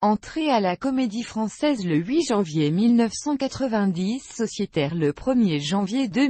Entré à la Comédie-Française le 8 janvier 1990, sociétaire le 1er janvier 2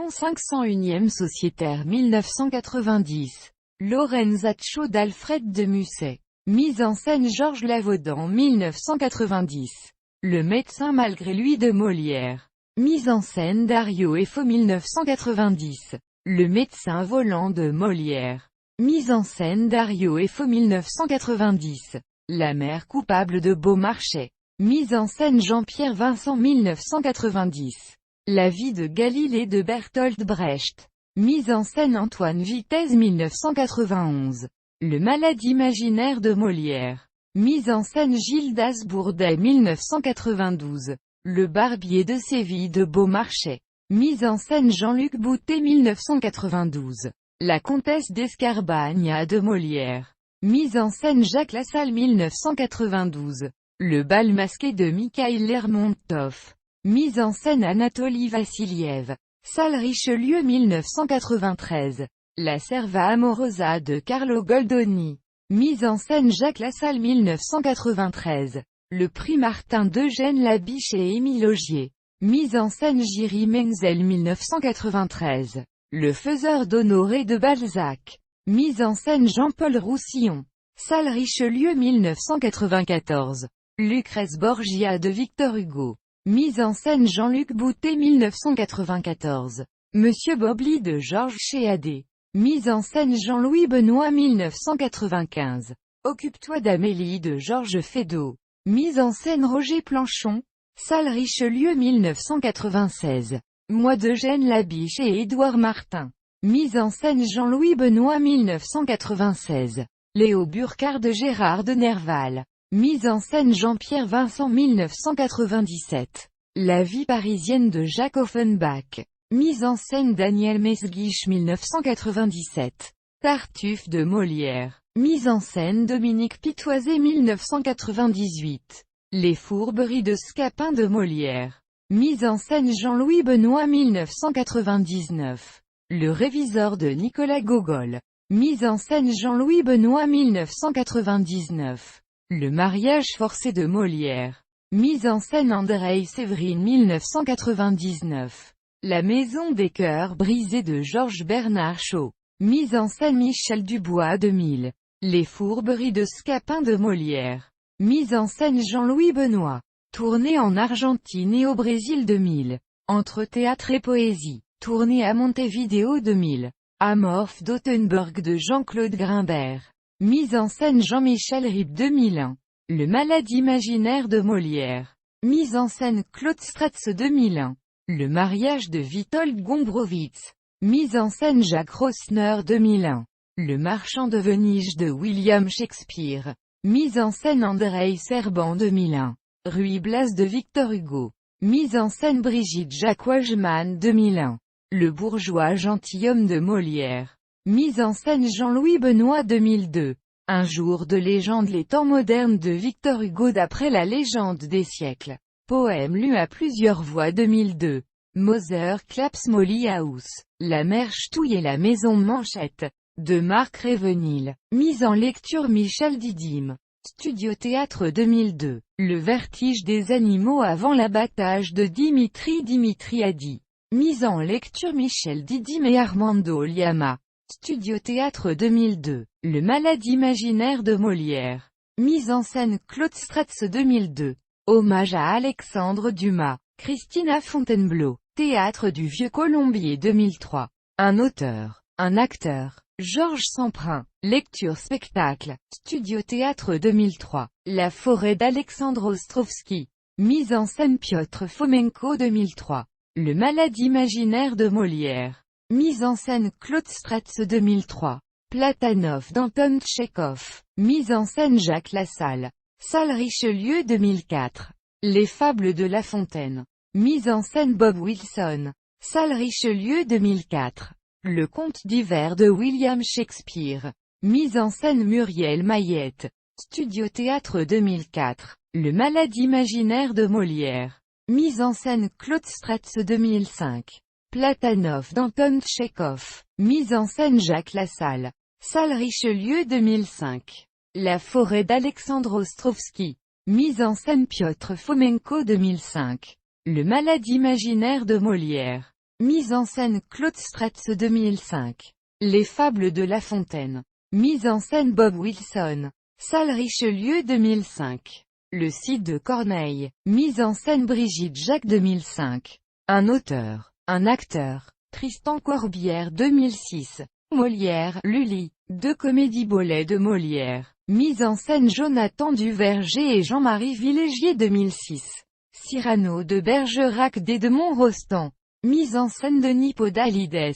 501e sociétaire 1990. Lorenzaccio d'Alfred de Musset. Mise en scène Georges Lavaudan 1990. Le médecin malgré lui de Molière. Mise en scène Dario Efo 1990. Le médecin volant de Molière. Mise en scène Dario Efo 1990. La mère coupable de Beaumarchais. Mise en scène Jean-Pierre Vincent 1990. La vie de Galilée de Bertolt Brecht. Mise en scène Antoine Vitesse 1991. Le malade imaginaire de Molière. Mise en scène Gildas Bourdet 1992. Le barbier de Séville de Beaumarchais. Mise en scène Jean-Luc Boutet 1992. La comtesse d'Escarbagna de Molière. Mise en scène Jacques Lassalle 1992. Le bal masqué de Mikhaïl Lermontov. Mise en scène Anatoly Vassiliev. Salle Richelieu 1993. La Serva Amorosa de Carlo Goldoni. Mise en scène Jacques Lassalle 1993. Le prix Martin d'Eugène Labiche et Émile Augier. Mise en scène Jiří Menzel 1993. Le faiseur d'Honoré de Balzac. Mise en scène Jean-Paul Roussillon. Salle Richelieu 1994. Lucrèce Borgia de Victor Hugo. Mise en scène Jean-Luc Boutet 1994. Monsieur Bobli de Georges Chéadé. Mise en scène Jean-Louis Benoît 1995. Occupe-toi d'Amélie de Georges Feydeau. Mise en scène Roger Planchon. Salle Richelieu 1996. Moi d'Eugène Labiche et Édouard Martin. Mise en scène Jean-Louis Benoît 1996. Léo Burkhard de Gérard de Nerval. Mise en scène Jean-Pierre Vincent 1997. La vie parisienne de Jacques Offenbach. Mise en scène Daniel Mesguich 1997. Tartuffe de Molière. Mise en scène Dominique Pitoisé 1998. Les fourberies de Scapin de Molière. Mise en scène Jean-Louis Benoît 1999. Le réviseur de Nicolas Gogol. Mise en scène Jean-Louis Benoît 1999. Le mariage forcé de Molière. Mise en scène Andrei Séverine 1999. La maison des cœurs brisés de Georges Bernard Shaw. Mise en scène Michel Dubois 2000. Les fourberies de Scapin de Molière. Mise en scène Jean-Louis Benoît. Tournée en Argentine et au Brésil 2000. Entre théâtre et poésie. Tournée à Montevideo 2000. Amorphe d'Autenberg de Jean-Claude Grimbert. Mise en scène Jean-Michel Ribes 2001. Le malade imaginaire de Molière. Mise en scène Claude Stratz 2001. Le mariage de Witold Gombrowicz. Mise en scène Jacques Rossner 2001. Le marchand de Venise de William Shakespeare. Mise en scène Andrei Serban 2001. Ruy Blas de Victor Hugo. Mise en scène Brigitte Jacques Wajman 2001. Le bourgeois gentilhomme de Molière. Mise en scène Jean-Louis Benoît 2002. Un jour de légende, les temps modernes de Victor Hugo d'après la légende des siècles. Poème lu à plusieurs voix 2002. Moser Claps Molly House. La mère Ch'touille et la maison Manchette. De Marc Révenil. Mise en lecture Michel Didim. Studio Théâtre 2002. Le vertige des animaux avant l'abattage de Dimitri Dimitriadi. Mise en lecture Michel Didim et Armando Liama. Studio Théâtre 2002. Le malade imaginaire de Molière. Mise en scène Claude Stratz 2002. Hommage à Alexandre Dumas. Christina Fontainebleau. Théâtre du Vieux Colombier 2003. Un auteur. Un acteur. Georges Semprin. Lecture spectacle. Studio Théâtre 2003. La forêt d'Alexandre Ostrovski. Mise en scène Piotr Fomenko 2003. Le malade imaginaire de Molière. Mise en scène Claude Stratz 2003. Platanov d'Anton Tchekhov. Mise en scène Jacques Lassalle. Salle Richelieu 2004. Les fables de La Fontaine. Mise en scène Bob Wilson. Salle Richelieu 2004. Le conte d'hiver de William Shakespeare. Mise en scène Muriel Mayette. Studio Théâtre 2004. Le malade imaginaire de Molière. Mise en scène Claude Stratz 2005. Platanov d'Anton Tchekhov. Mise en scène Jacques Lassalle. Salle Richelieu 2005. La forêt d'Alexandre Ostrovski. Mise en scène Piotr Fomenko 2005. Le malade imaginaire de Molière. Mise en scène Claude Stratz 2005. Les fables de La Fontaine. Mise en scène Bob Wilson. Salle Richelieu 2005. Le site de Corneille. Mise en scène Brigitte Jacques 2005. Un auteur, un acteur. Tristan Corbière 2006. Molière, Lully. Deux comédies Bolet de Molière. Mise en scène Jonathan Duverger et Jean-Marie Villégier 2006. Cyrano de Bergerac d'Edmond Rostand. Mise en scène Denis Podalides.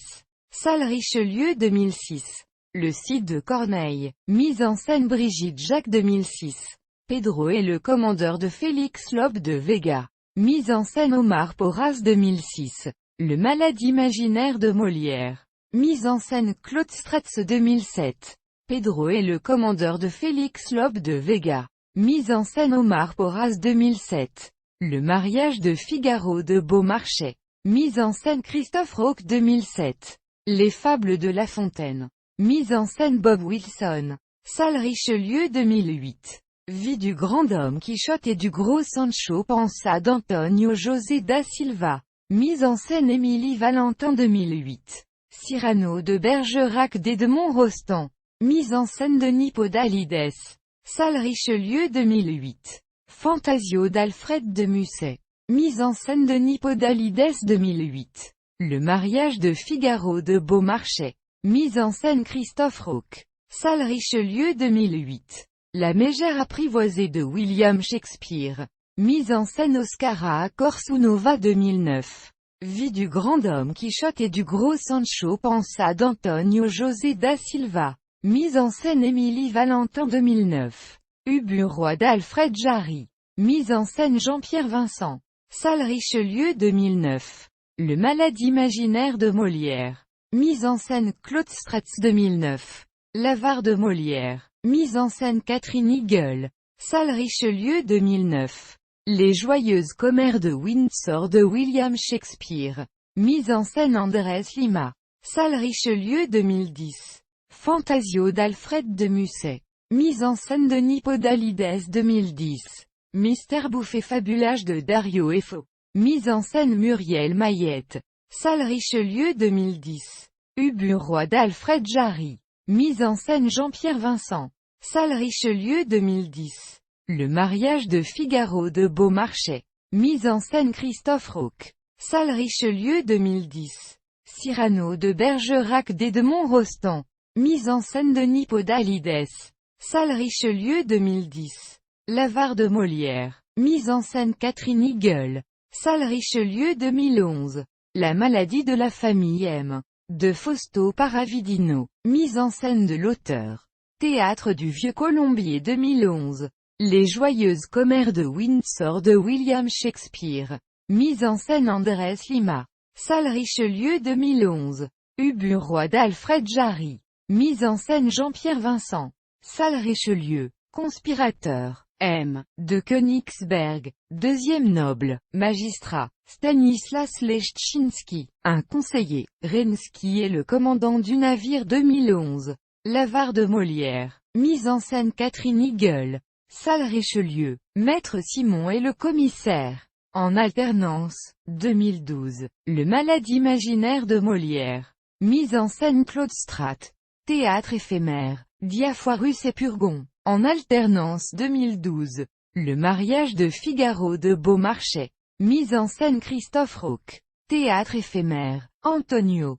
Salle Richelieu 2006. Le site de Corneille. Mise en scène Brigitte Jacques 2006. Pedro et le commandeur de Félix Lope de Vega. Mise en scène Omar Porras 2006. Le malade imaginaire de Molière. Mise en scène Claude Stratz 2007. Pedro et le commandeur de Félix Lope de Vega. Mise en scène Omar Porras 2007. Le mariage de Figaro de Beaumarchais. Mise en scène Christophe Roque 2007. Les fables de La Fontaine. Mise en scène Bob Wilson. Salle Richelieu 2008. Vie du grand homme Quichotte et du gros Sancho Panza d'Antonio José da Silva. Mise en scène Émilie Valentin 2008. Cyrano de Bergerac d'Edmond Rostand. Mise en scène Denis Podalides. Salle Richelieu 2008. Fantasio d'Alfred de Musset. Mise en scène Denis Podalides 2008. Le mariage de Figaro de Beaumarchais. Mise en scène Christophe Roque. Salle Richelieu 2008. La mégère apprivoisée de William Shakespeare. Mise en scène Oscara Corsunova 2009. Vie du grand homme Quichotte et du gros Sancho Panza d'Antonio José da Silva. Mise en scène Émilie Valentin 2009. Ubu Roi d'Alfred Jarry. Mise en scène Jean-Pierre Vincent. Salle Richelieu 2009. Le malade imaginaire de Molière. Mise en scène Claude Stratz 2009. L'avare de Molière. Mise en scène Catherine Eagle. Salle Richelieu 2009. Les joyeuses commères de Windsor de William Shakespeare. Mise en scène Andrés Lima. Salle Richelieu 2010. Fantasio d'Alfred de Musset. Mise en scène Denis Podalides 2010. Mystère bouffé fabulage de Dario Efo. Mise en scène Muriel Mayette. Salle Richelieu 2010. Ubu Roi d'Alfred Jarry. Mise en scène Jean-Pierre Vincent. Salle Richelieu 2010. Le mariage de Figaro de Beaumarchais. Mise en scène Christophe Roque. Salle Richelieu 2010. Cyrano de Bergerac d'Edmond Rostand. Mise en scène Denis Podalides. Salle Richelieu 2010. L'avare de Molière. Mise en scène Catherine Eagle. Salle Richelieu 2011. La maladie de la famille M. De Fausto Paravidino. Mise en scène de l'auteur. Théâtre du Vieux Colombier 2011. Les joyeuses commères de Windsor de William Shakespeare. Mise en scène Andrés Lima. Salle Richelieu 2011. Ubu Roi d'Alfred Jarry. Mise en scène Jean-Pierre Vincent. Salle Richelieu. Conspirateur. M. de Königsberg. Deuxième noble. Magistrat. Stanislas Leszczynski. Un conseiller. Rensky est le commandant du navire 2011. L'avare de Molière. Mise en scène Catherine Eagle. Salle Richelieu. Maître Simon est le commissaire. En alternance. 2012. Le malade imaginaire de Molière. Mise en scène Claude Strat. Théâtre éphémère. Diafoirus et Purgon. En alternance 2012. Le mariage de Figaro de Beaumarchais. Mise en scène Christophe Roque. Théâtre éphémère. Antonio.